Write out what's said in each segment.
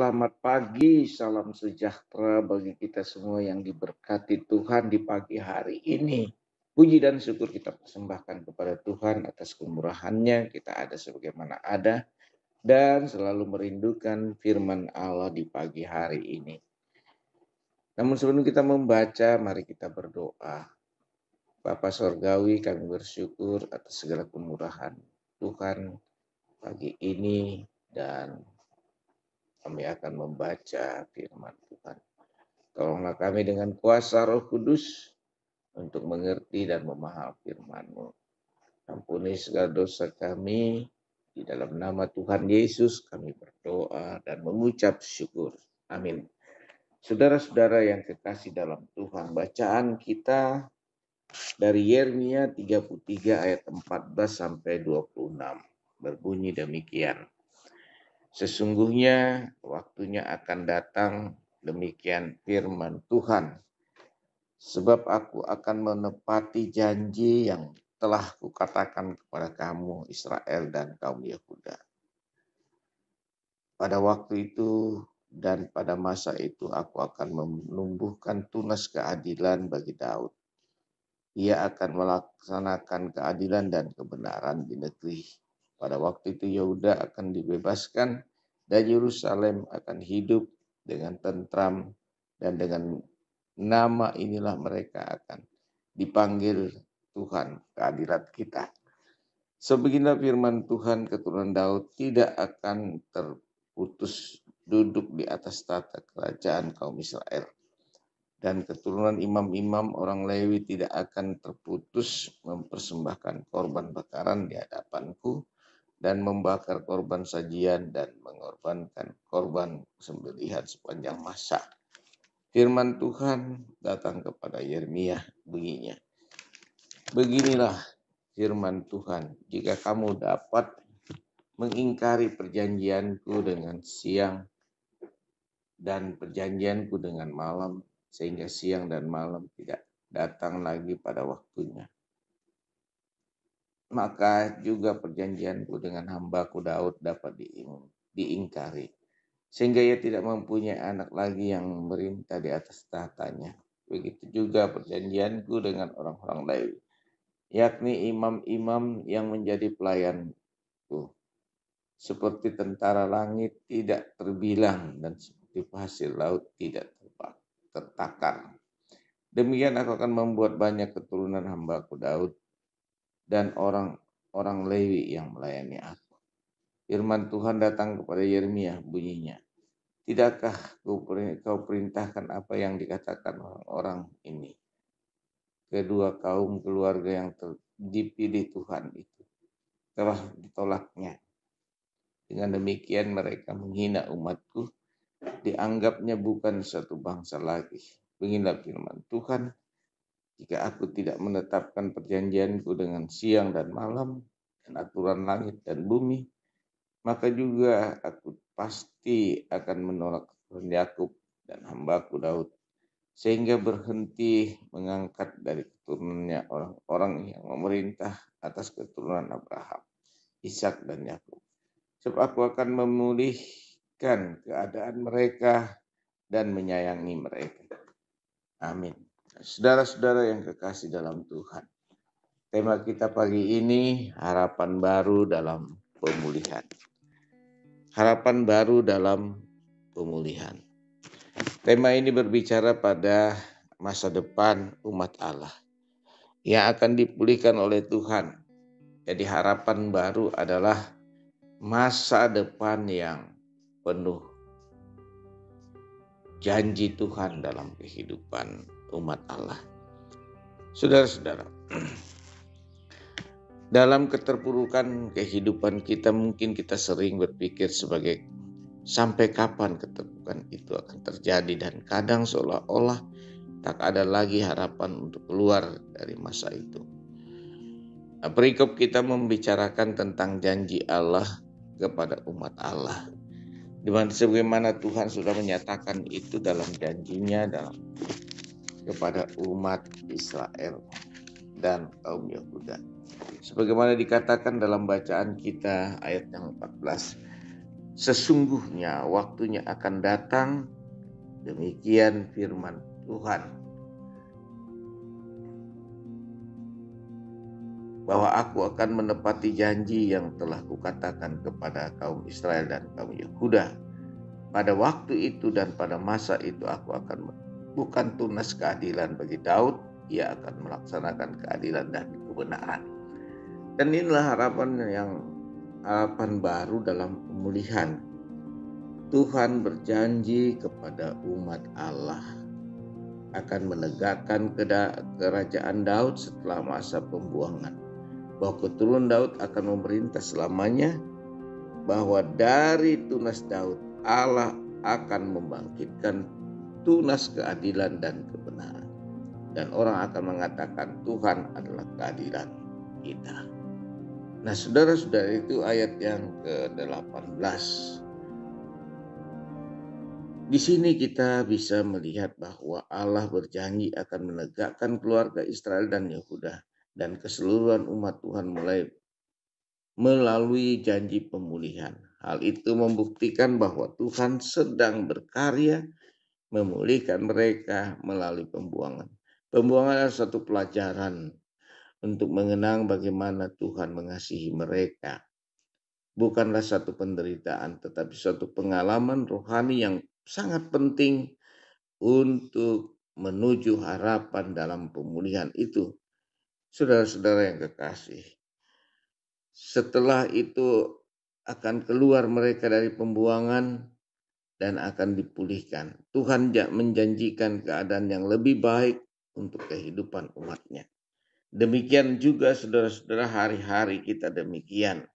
Selamat pagi, salam sejahtera bagi kita semua yang diberkati Tuhan di pagi hari ini. Puji dan syukur kita persembahkan kepada Tuhan atas kemurahan-Nya, kita ada sebagaimana ada, dan selalu merindukan firman Allah di pagi hari ini. Namun sebelum kita membaca, mari kita berdoa. Bapa Sorgawi, kami bersyukur atas segala kemurahan Tuhan pagi ini, dan kami akan membaca firman Tuhan. Tolonglah kami dengan kuasa Roh Kudus untuk mengerti dan memahami firman-Mu. Ampuni segala dosa kami. Di dalam nama Tuhan Yesus kami berdoa dan mengucap syukur. Amin. Saudara-saudara yang kekasih dalam Tuhan, bacaan kita dari Yeremia 33 ayat 14 sampai 26 berbunyi demikian. Sesungguhnya waktunya akan datang, demikian firman Tuhan, sebab aku akan menepati janji yang telah kukatakan kepada kamu Israel dan kaum Yehuda. Pada waktu itu dan pada masa itu aku akan menumbuhkan tunas keadilan bagi Daud. Ia akan melaksanakan keadilan dan kebenaran di negeri. Pada waktu itu Yehuda akan dibebaskan dan Yerusalem akan hidup dengan tentram, dan dengan nama inilah mereka akan dipanggil Tuhan keadilan kita. Sebeginilah firman Tuhan, keturunan Daud tidak akan terputus duduk di atas tahta kerajaan kaum Israel. Dan keturunan imam-imam orang Lewi tidak akan terputus mempersembahkan korban bakaran di hadapanku dan membakar korban sajian dan mengorbankan korban sembelihan sepanjang masa. Firman Tuhan datang kepada Yeremia bunyinya. Beginilah firman Tuhan, jika kamu dapat mengingkari perjanjianku dengan siang dan perjanjianku dengan malam, sehingga siang dan malam tidak datang lagi pada waktunya, maka juga perjanjianku dengan hambaku Daud dapat diingkari, sehingga ia tidak mempunyai anak lagi yang memerintah di atas tahtanya. Begitu juga perjanjianku dengan orang-orang Lewi, yakni imam-imam yang menjadi pelayanku. Seperti tentara langit tidak terbilang dan seperti pasir laut tidak tertakar. Demikian aku akan membuat banyak keturunan hambaku Daud dan orang-orang Lewi yang melayani aku. Firman Tuhan datang kepada Yeremia bunyinya. Tidakkah kau perintahkan apa yang dikatakan orang-orang ini? Kedua kaum keluarga yang dipilih Tuhan itu telah ditolaknya. Dengan demikian mereka menghina umatku, dianggapnya bukan satu bangsa lagi. Beginilah firman Tuhan, jika aku tidak menetapkan perjanjianku dengan siang dan malam dan aturan langit dan bumi, maka juga aku pasti akan menolak keturunan Yakub dan hambaku Daud, sehingga berhenti mengangkat dari keturunannya orang-orang yang memerintah atas keturunan Abraham, Ishak dan Yakub. Sebab aku akan memulihkan keadaan mereka dan menyayangi mereka. Amin. Saudara-saudara yang kekasih dalam Tuhan, tema kita pagi ini harapan baru dalam pemulihan. Harapan baru dalam pemulihan. Tema ini berbicara pada masa depan umat Allah yang akan dipulihkan oleh Tuhan. Jadi harapan baru adalah masa depan yang penuh janji Tuhan dalam kehidupan umat Allah. Saudara-saudara, dalam keterpurukan kehidupan kita mungkin kita sering berpikir sebagai sampai kapan keterpurukan itu akan terjadi, dan kadang seolah-olah tak ada lagi harapan untuk keluar dari masa itu. Perikop kita membicarakan tentang janji Allah kepada umat Allah, di mana sebagaimana Tuhan sudah menyatakan itu dalam janjinya kepada umat Israel dan kaum Yehuda. Sebagaimana dikatakan dalam bacaan kita ayat yang 14. Sesungguhnya waktunya akan datang, demikian firman Tuhan, bahwa aku akan menepati janji yang telah kukatakan kepada kaum Israel dan kaum Yehuda. Pada waktu itu dan pada masa itu aku akan bukan tunas keadilan bagi Daud, ia akan melaksanakan keadilan dan kebenaran. Dan inilah harapan baru dalam pemulihan. Tuhan berjanji kepada umat Allah akan menegakkan kerajaan Daud setelah masa pembuangan, bahwa keturunan Daud akan memerintah selamanya, bahwa dari tunas Daud Allah akan membangkitkan tunas keadilan dan kebenaran. Dan orang akan mengatakan Tuhan adalah keadilan kita. Nah, saudara-saudara, itu ayat yang ke-18. Di sini kita bisa melihat bahwa Allah berjanji akan menegakkan keluarga Israel dan Yehuda dan keseluruhan umat Tuhan melalui janji pemulihan. Hal itu membuktikan bahwa Tuhan sedang berkarya memulihkan mereka melalui pembuangan. Pembuangan adalah satu pelajaran untuk mengenang bagaimana Tuhan mengasihi mereka. Bukanlah satu penderitaan, tetapi suatu pengalaman rohani yang sangat penting untuk menuju harapan dalam pemulihan itu. Saudara-saudara yang kekasih, setelah itu akan keluar mereka dari pembuangan dan akan dipulihkan. Tuhan menjanjikan keadaan yang lebih baik untuk kehidupan umatnya. Demikian juga saudara-saudara, hari-hari kita demikian.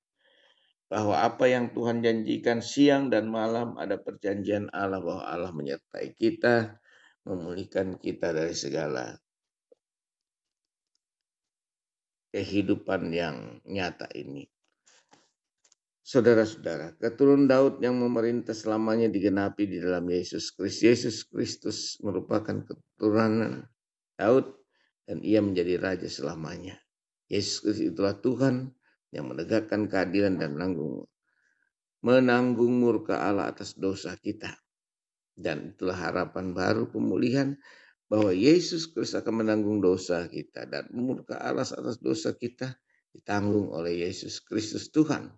Bahwa apa yang Tuhan janjikan siang dan malam, ada perjanjian Allah bahwa Allah menyertai kita, memulihkan kita dari segala kehidupan yang nyata ini. Saudara-saudara, keturunan Daud yang memerintah selamanya digenapi di dalam Yesus Kristus. Yesus Kristus merupakan keturunan Daud dan ia menjadi raja selamanya. Yesus Kristus itulah Tuhan yang menegakkan keadilan dan menanggung murka Allah atas dosa kita. Dan itulah harapan baru pemulihan, bahwa Yesus Kristus akan menanggung dosa kita dan murka Allah atas dosa kita ditanggung oleh Yesus Kristus Tuhan.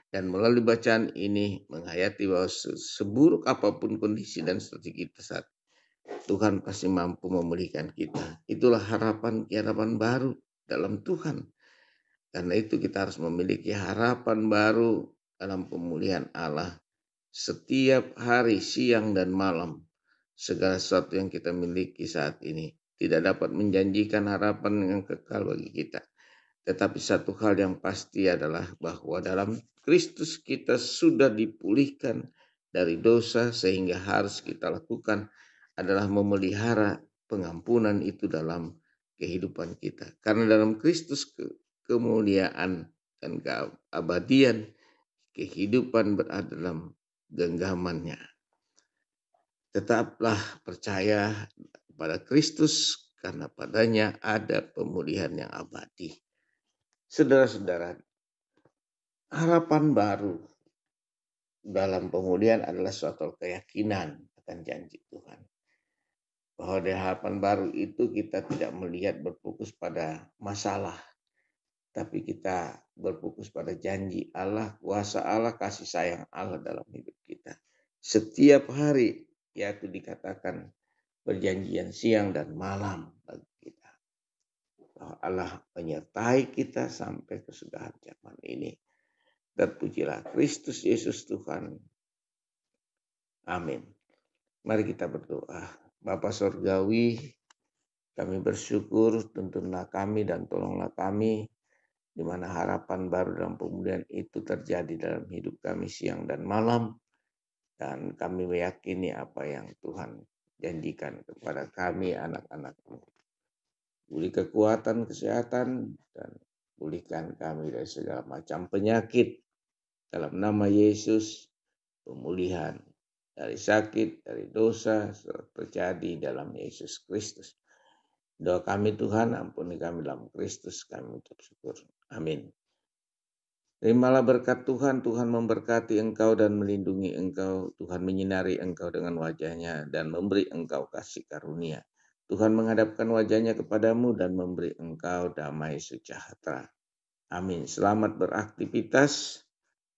Dan melalui bacaan ini menghayati bahwa seburuk apapun kondisi dan strategi kita saat Tuhan pasti mampu memulihkan kita. Itulah harapan baru dalam Tuhan. Karena itu kita harus memiliki harapan baru dalam pemulihan Allah. Setiap hari, siang dan malam, segala sesuatu yang kita miliki saat ini tidak dapat menjanjikan harapan yang kekal bagi kita. Tetapi satu hal yang pasti adalah bahwa dalam Kristus kita sudah dipulihkan dari dosa, sehingga harus kita lakukan adalah memelihara pengampunan itu dalam kehidupan kita. Karena dalam Kristus kemuliaan dan keabadian, kehidupan berada dalam genggamannya. Tetaplah percaya pada Kristus, karena padanya ada pemulihan yang abadi. Saudara-saudara, harapan baru dalam pemulihan adalah suatu keyakinan akan janji Tuhan. Bahwa di harapan baru itu kita tidak melihat berfokus pada masalah, tapi kita berfokus pada janji Allah, kuasa Allah, kasih sayang Allah dalam hidup kita. Setiap hari, yaitu dikatakan perjanjian siang dan malam bagi kita. Bahwa Allah menyertai kita sampai kesudahan zaman ini. Terpujilah Kristus Yesus Tuhan. Amin. Mari kita berdoa. Bapa Sorgawi, kami bersyukur, tuntunlah kami dan tolonglah kami, di mana harapan baru dalam pemulihan itu terjadi dalam hidup kami siang dan malam. Dan kami meyakini apa yang Tuhan janjikan kepada kami, anak-anak-Mu. Beri kekuatan, kesehatan, dan pulihkan kami dari segala macam penyakit. Dalam nama Yesus, pemulihan dari sakit, dari dosa, terjadi dalam Yesus Kristus. Doa kami Tuhan, ampuni kami dalam Kristus, kami ucap syukur. Amin. Terimalah berkat Tuhan, Tuhan memberkati engkau dan melindungi engkau. Tuhan menyinari engkau dengan wajahnya dan memberi engkau kasih karunia. Tuhan menghadapkan wajahnya kepadamu dan memberi engkau damai sejahtera. Amin. Selamat beraktivitas.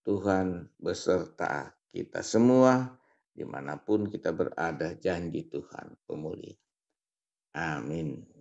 Tuhan beserta kita semua. Dimanapun kita berada, janji Tuhan pemulih. Amin.